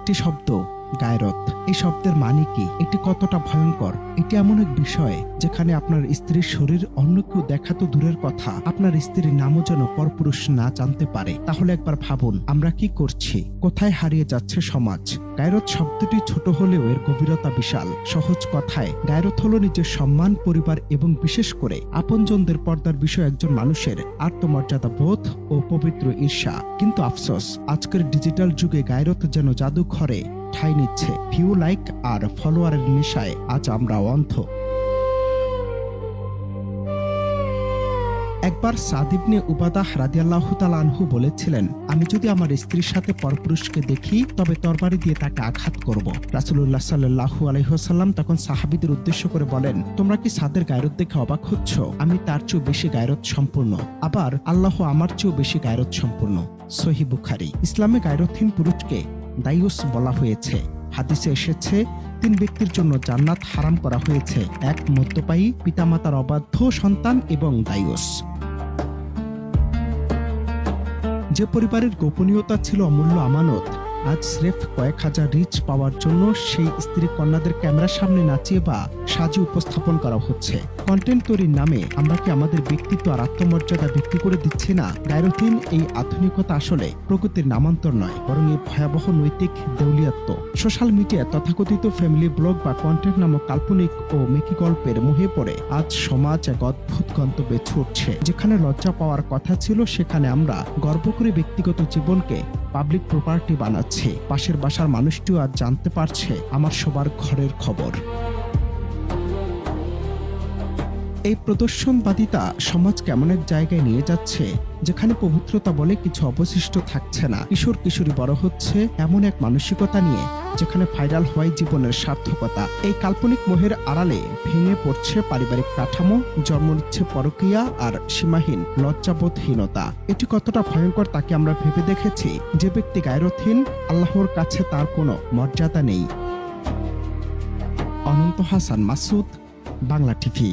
একটি শব্দ গায়রত। এই শব্দের মানে কি? এটি কতটা ভয়ঙ্কর? এটি এমন এক বিষয় যেখানে আপনার স্ত্রীর শরীর অন্য কেউ দেখা তো দূরের কথা, আপনার স্ত্রীর নামও যেন পরপুরুষ না জানতে পারে। তাহলে একবার ভাবুন, আমরা কি করছি? কোথায় হারিয়ে যাচ্ছে সমাজ? গায়রত শব্দটি ছোট হলেও এর গভীরতা বিশাল। সহজ কথায়, গায়রত হলো নিজের সম্মান, পরিবার এবং বিশেষ করে আপনজনদের পর্দার বিষয় একজন মানুষের আত্মমর্যাদা বোধ ও পবিত্র ঈর্ষা। কিন্তু আফসোস, আজকের ডিজিটাল যুগে গায়রত যেন জাদুঘরে ঠাঁই নিচ্ছে। ভিউ, লাইক আর ফলোয়ারের নেশায় আজ আমরা অন্ধ। একবার সাদ ইবনে উবাদাহ রাদিয়াল্লাহু তাআলা আনহু বলেছিলেন, আমি যদি আমার স্ত্রীর সাথে পরপুরুষকে দেখি তবে তরবারি দিয়ে তাকে আঘাত করব। রাসূলুল্লাহ সাল্লাল্লাহু আলাইহি ওয়াসাল্লাম তখন সাহাবীদের উদ্দেশ্য করে বলেন, তোমরা কি সাদের গায়রত দেখে অবাক হচ্ছ? আমি তার চেয়েও বেশি গায়রত সম্পূর্ণ, আবার আল্লাহ আমার চেয়েও বেশি গায়রত সম্পূর্ণ। সহিহ বুখারী। ইসলামে গায়রতহীন পুরুষকে দায়ুস বলা হয়েছে। হাদিসে এসেছে, 3 ব্যক্তির জন্য জান্নাত হারাম করা হয়েছে: 1 মদ্যপায়ী, পিতামাতার অবাধ্য সন্তান এবং দায়ুস। যে পরিবারের গোপনীয়তা ছিল অমূল্য আমানত, আজ স্রেফ কয়েক হাজার রিচ পাওয়ার জন্য সেই স্ত্রী কন্যাদের ক্যামেরার সামনে নাচিয়ে বা সাজিয়ে উপস্থাপন করা হচ্ছে। কন্টেন্ট তৈরির নামে আমরা কি আমাদের ব্যক্তিত্ব আর আত্মমর্যাদা বিক্রি করে দিচ্ছি না? গায়রতহীন এই আধুনিকতা আসলে প্রকৃতির নামান্তর নয়, বরং এই ভয়াবহ নৈতিক দেউলিয়াত্ব। সোশ্যাল মিডিয়া তথাকথিত ফ্যামিলি ব্লগ বা কন্টেন্ট নামক কাল্পনিক ও মেকি গল্পের মোহে পড়ে আজ সমাজ এক অদ্ভুত গন্তব্যে ছুটছে। যেখানে লজ্জা পাওয়ার কথা ছিল, সেখানে আমরা গর্ব করে ব্যক্তিগত জীবনকে পাবলিক প্রপার্টি বানাচ্ছি। পাশের বাসার মানুষটিও আজ জানতে পারছে আমার সবার ঘরের খবর। এই প্রদর্শনবাদিতা সমাজ কেমন এক জায়গায় নিয়ে যাচ্ছে যেখানে পবিত্রতা বলে কিছু অবশিষ্ট থাকছে না। কিশোর কিশোরী বড় হচ্ছে এমন এক মানসিকতা নিয়ে যেখানে ভাইরাল হয় জীবনের সার্থকতা। এই কাল্পনিক মোহের আড়ালে ভেঙে পড়ছে পারিবারিক কাঠামো, জন্ম নিচ্ছে পরকীয়া আর সীমাহীন লজ্জাবোধহীনতা। এটি কতটা ভয়ঙ্কর তা কি আমরা ভেবে দেখেছি? যে ব্যক্তি গায়রতহীন, আল্লাহর কাছে তার কোনো মর্যাদা নেই। অনন্ত হাসান মাসুদ, বাংলা টিভি।